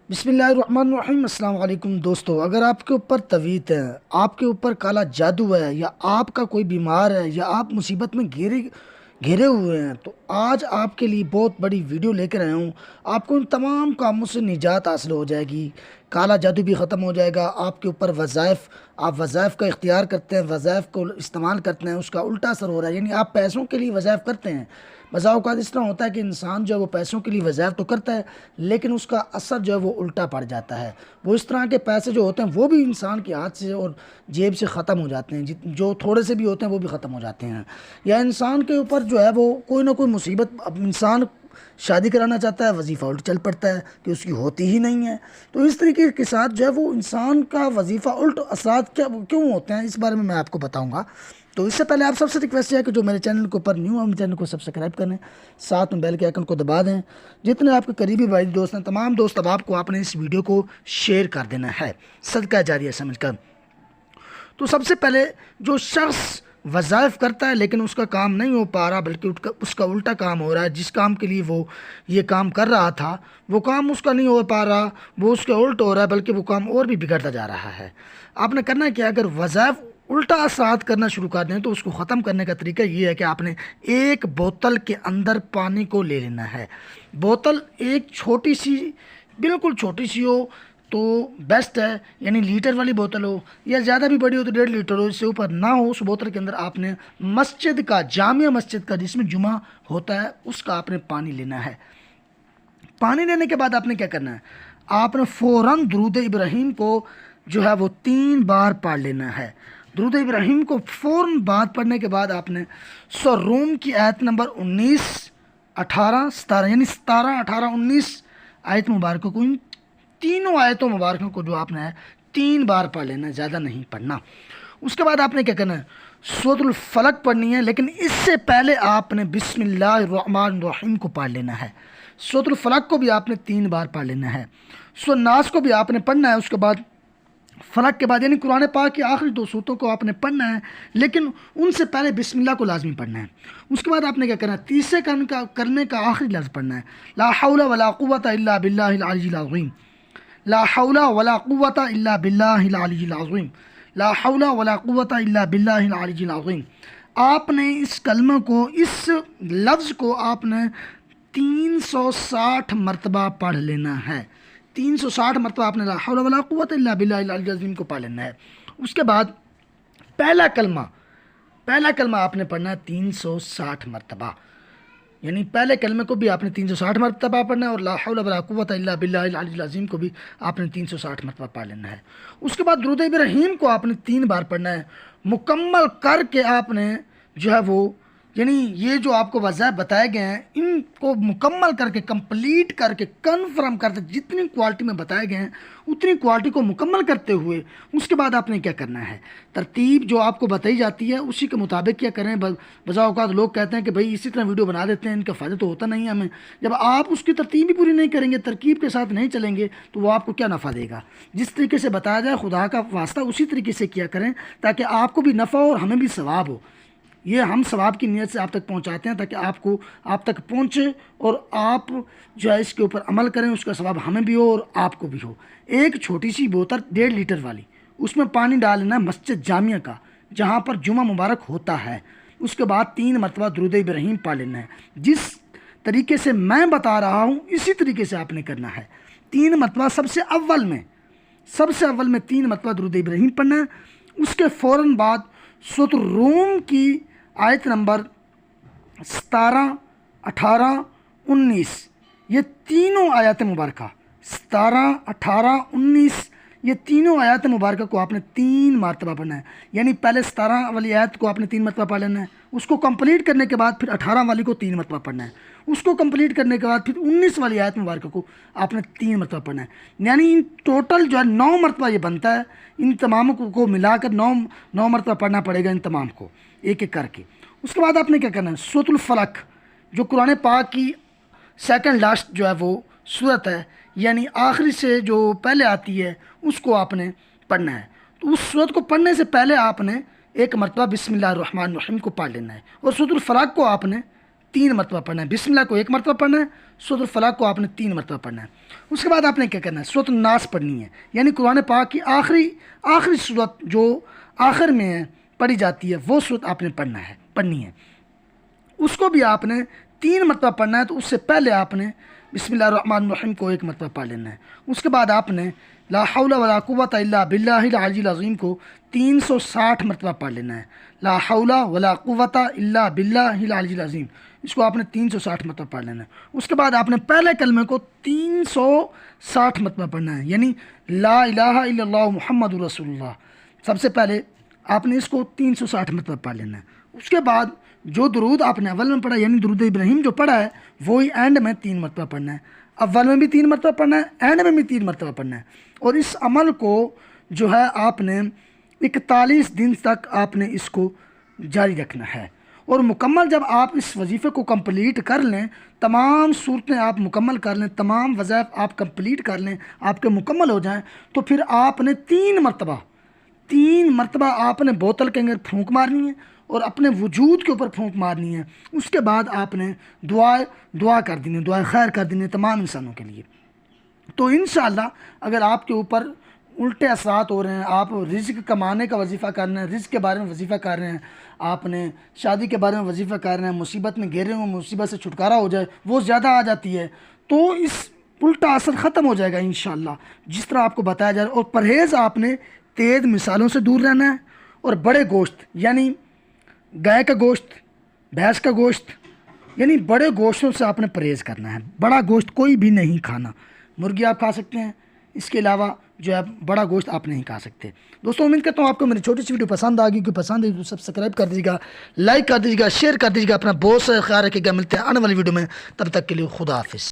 बिस्मिल्लाहिर्रहमानिर्रहीम। अस्सलाम वालेकुम दोस्तों, अगर आपके ऊपर तवीत है, आपके ऊपर काला जादू है, या आपका कोई बीमार है, या आप मुसीबत में घिरे घिरे हुए हैं, तो आज आपके लिए बहुत बड़ी वीडियो लेकर आया हूँ। आपको इन तमाम कामों से निजात हासिल हो जाएगी। काला जादू भी ख़त्म हो जाएगा। आपके ऊपर वज़ाइफ, आप वज़ाइफ का इख्तियार करते हैं, वज़ाइफ को इस्तेमाल करते हैं, उसका उल्टा असर हो रहा है। यानी आप पैसों के लिए वज़ाइफ करते हैं। बज़ा औक़ात इस तरह होता है कि इंसान जो है वो पैसों के लिए वज़ाइफ तो करता है, लेकिन उसका असर जो है वो उल्टा पड़ जाता है। वो इस तरह के पैसे जो होते हैं वो भी इंसान के हाथ से और जेब से ख़त्म हो जाते हैं। जो थोड़े से भी होते हैं वो भी ख़त्म हो जाते हैं। या इंसान के ऊपर जो है वो कोई ना कोई मुसीबत, अब इंसान शादी कराना चाहता है, वजीफ़ा उल्ट चल पड़ता है कि उसकी होती ही नहीं है। तो इस तरीके के साथ जो है वो इंसान का वजीफ़ा उल्ट असरात क्या क्यों होते हैं, इस बारे में मैं आपको बताऊंगा। तो इससे पहले आप सबसे रिक्वेस्ट है कि जो मेरे चैनल के ऊपर न्यू है, मेरे चैनल को सब्सक्राइब करें, साथ में बेल के आइकन को दबा दें। जितने आपके करीबी भाई दोस्त हैं, तमाम दोस्त अब आपको आपने इस वीडियो को शेयर कर देना है, सदका जारिया समझकर। तो सबसे पहले, जो शख्स वज़ाइफ करता है लेकिन उसका काम नहीं हो पा रहा, बल्कि उसका उल्टा काम हो रहा है, जिस काम के लिए वो ये काम कर रहा था वो काम उसका नहीं हो पा रहा, वो उसका उल्ट हो रहा है, बल्कि वो काम और भी बिगड़ता जा रहा है। आपने करना क्या, अगर वज़ाइफ उल्टा असरात करना शुरू कर दें तो उसको ख़त्म करने का तरीका ये है कि आपने एक बोतल के अंदर पानी को ले लेना है। बोतल एक छोटी सी, बिल्कुल छोटी सी हो तो बेस्ट है, यानी लीटर वाली बोतल हो, या ज़्यादा भी बड़ी हो तो 1.5 लीटर हो, इससे ऊपर ना हो। उस बोतल के अंदर आपने मस्जिद का, जामिया मस्जिद का जिसमें जुमा होता है, उसका आपने पानी लेना है। पानी लेने के बाद आपने क्या करना है, आपने फ़ौरन दुरूद इब्राहीम को जो है वो 3 बार पढ़ लेना है। दुरूद इब्राहीम को फ़ौरन बाद पढ़ने के बाद आपने सूरह रूम की आयत नंबर 19, 18, 17, यानी 17, 18, 19 आयत मुबारकों को, इन तीनों आयतों मुबारकों को जो आपने 3 बार पढ़ लेना है, ज़्यादा नहीं पढ़ना। उसके बाद आपने क्या करना है, सूरतुल फलक पढ़नी है, लेकिन इससे पहले आपने बिस्मिल्लाहिर्रहमानिर्रहीम को पढ़ लेना है। सूरतुल फलक को भी आपने 3 बार पढ़ लेना है। सूरह नास को भी आपने पढ़ना है। उसके बाद फलक के बाद, यानी कुरान पाक की आखिरी 2 सूरतों को आपने पढ़ना है, लेकिन उनसे पहले बिस्मिल्लाह को लाजमी पढ़ना है। उसके बाद आपने क्या करना है, तीसरे कलमे का आखिरी लफ्ज़ पढ़ना है, ला हौला वला कुव्वता इल्ला बिल्लाहिल अलिय्यिल अज़ीम। ला हौला वला कुव्वता इल्ला बिल्लाहिल अलिय्यिल अज़ीम। ला हौला वला कुव्वता इल्ला बिल्लाहिल अलिय्यिल अज़ीम। आपने इस कलमे को, इस लफ्ज़ को आपने 360 मरतबा पढ़ लेना है। 360 मरतबा आपने ला हौला वला कुव्वता इल्ला बिल्लाहिल अलिय्यिल अज़ीम को पढ़ लेना है। उसके बाद पहला कलमा आपने पढ़ना है 360 मरतबा, यानी पहले कलमे को भी आपने 360 मरतबा पढ़ना है, और ला हौला वला कुव्वता इल्ला बिल्लाहिल अलिय्यिल अज़ीम को भी आपने 360 मरतबा पढ़ लेना है। उसके बाद दुरूद इब्राहीम को आपने 3 बार पढ़ना है। मुकम्मल करके आपने जो है वो, यानी ये जो आपको वज़ाइफ बताए गए हैं, इनको मुकम्मल करके, कंप्लीट करके, कन्फर्म करके, जितनी क्वालिटी में बताए गए हैं उतनी क्वालिटी को मुकम्मल करते हुए उसके बाद आपने क्या करना है, तरतीब जो आपको बताई जाती है उसी के मुताबिक क्या करें। बज़ा औक़ात लोग कहते हैं कि भाई इसी तरह वीडियो बना देते हैं, इनका फ़ायदा तो होता नहीं है हमें। जब आप उसकी तरतीब भी पूरी नहीं करेंगे, तरकीब के साथ नहीं चलेंगे, तो वो आपको क्या नफ़ा देगा। जिस तरीके से बताया जाए, खुदा का वास्ता उसी तरीके से किया करें, ताकि आपको भी नफ़ा हो और हमें भी सवाब हो। ये हम सवाब की नीयत से आप तक पहुंचाते हैं, ताकि आपको, आप तक पहुंचे और आप जो है इसके ऊपर अमल करें, उसका सवाब हमें भी हो और आपको भी हो। एक छोटी सी बोतल 1.5 लीटर वाली, उसमें पानी डालना है मस्जिद जामिया का, जहाँ पर जुमा मुबारक होता है। उसके बाद 3 मरतबा दुरूद इब्राहीम पढ़ लेना है। जिस तरीके से मैं बता रहा हूँ इसी तरीके से आपने करना है। 3 मरतबा सबसे अव्वल में 3 मरतबा दुरूद इब्राहीम पढ़ना है। उसके फ़ौरन बाद सूरह रूम की आयत नंबर 17, 18, 19, ये तीनों आयत मुबारका, 17, 18, 19, ये तीनों आयत मुबारक को आपने 3 मरतबा पढ़ना है। यानी पहले 17 वाली आयत को आपने 3 मरतबा पढ़ लेना है। उसको कंप्लीट करने के बाद फिर 18 वाली को 3 मरतबा पढ़ना है। उसको कंप्लीट करने के बाद फिर 19 वाली आयत मुबारक को आपने 3 मरतबा पढ़ना है। यानी इन टोटल जो है 9 मरतबा ये बनता है। इन तमाम को मिलाकर 9 मरतबा पढ़ना पड़ेगा, इन तमाम को एक एक करके। उसके बाद आपने क्या करना है, सूरतुल फलक जो कुरान पाक की सेकंड लास्ट जो है वो सूरत है, यानी आखिरी से जो पहले आती है, उसको आपने पढ़ना है। तो उस सूरत को पढ़ने से पहले आपने एक मरतबा बिस्मिल्लाहिर्रहमानिर्रहीम को पढ़ लेना है, और सूरतुल फलक को आपने 3 मरतबा पढ़ना है। बिस्मिल्लाह को 1 मरतबा पढ़ना है, सूरह फलाक को आपने 3 मरतबा पढ़ना है। उसके बाद आपने क्या करना है, सूरह नास पढ़नी है, यानी कुरान पाक की आखिरी सूरत जो आखिर में है पढ़ी जाती है, वो सूरत आपने पढ़नी है। उसको भी आपने 3 मरतबा पढ़ना है। तो उससे पहले आपने बिस्मिल्लाहिर्रहमानिर्रहीम को 1 मरतबा पढ़ लेना है। उसके बाद आपने ला हौला वला कुव्वता इल्ला बिल्लाहिल अलील अज़ीम को 360 मरतबा पढ़ लेना है। ला हौला वला कुव्वता इल्ला बिल्लाहिल अलील अज़ीम, इसको आपने 360 मरतबा पढ़ लेना है। उसके बाद आपने पहले कलमे को 360 मरतबा पढ़ना है, यानी ला इलाहा इल्लल्लाह मुहम्मदुर रसूलुल्लाह। सबसे पहले आपने इसको 360 मरतबा पढ़ लेना है। उसके बाद जो दुरूद आपने अव्वल में पढ़ा, यानी दुरूद इब्राहिम जो पढ़ा है, वो ही एंड में 3 मरतबा पढ़ना है। अव्वल में भी 3 मरतबा पढ़ना है, एंड में भी 3 मरतबा पढ़ना है। और इस अमल को जो है आपने 41 दिन तक आपने इसको जारी रखना है। और मुकम्मल जब आप इस वजीफ़े को कंप्लीट कर लें, तमाम सूरतें आप मुकम्मल कर लें, तमाम वज़ाइफ आप कंप्लीट कर लें, आपके मुकम्मल हो जाएं, तो फिर आपने 3 मरतबा आपने बोतल के अंदर फूंक मारनी है और अपने वजूद के ऊपर फूंक मारनी है। उसके बाद आपने दुआ कर देनी, दुआ खैर कर देनी तमाम इंसानों के लिए। तो इंशाअल्लाह अगर आपके ऊपर उल्टे असरात हो रहे हैं, आप रिज़्क़ कमाने का वजीफ़ा कर रहे हैं, रिज़्क़ के बारे में वजीफ़ा कर रहे हैं, आपने शादी के बारे में वजीफ़ा कर रहे हैं, मुसीबत में घिरे हुए, मुसीबत से छुटकारा हो जाए, वो ज़्यादा आ जाती है, तो इस उल्टा असर ख़त्म हो जाएगा इंशाअल्लाह, जिस तरह आपको बताया जा रहा है। और परहेज़ आपने तेज़ मिसालों से दूर रहना है, और बड़े गोश्त यानी गाय का गोश्त, भैंस का गोश्त, यानी बड़े गोश्तों से आपने परहेज़ करना है। बड़ा गोश्त कोई भी नहीं खाना। मुर्गी आप खा सकते हैं, इसके अलावा जो है बड़ा गोश्त आप नहीं खा सकते। दोस्तों उम्मीद करता हूँ आपको मेरी छोटी सी वीडियो पसंद आ गई। कि पसंद आई तो सब्सक्राइब कर दीजिएगा, लाइक कर दीजिएगा, शेयर कर दीजिएगा। अपना बहुत सारा ख्याल रखिएगा। मिलते हैं आने वाली वीडियो में, तब तक के लिए खुदा हाफिज़।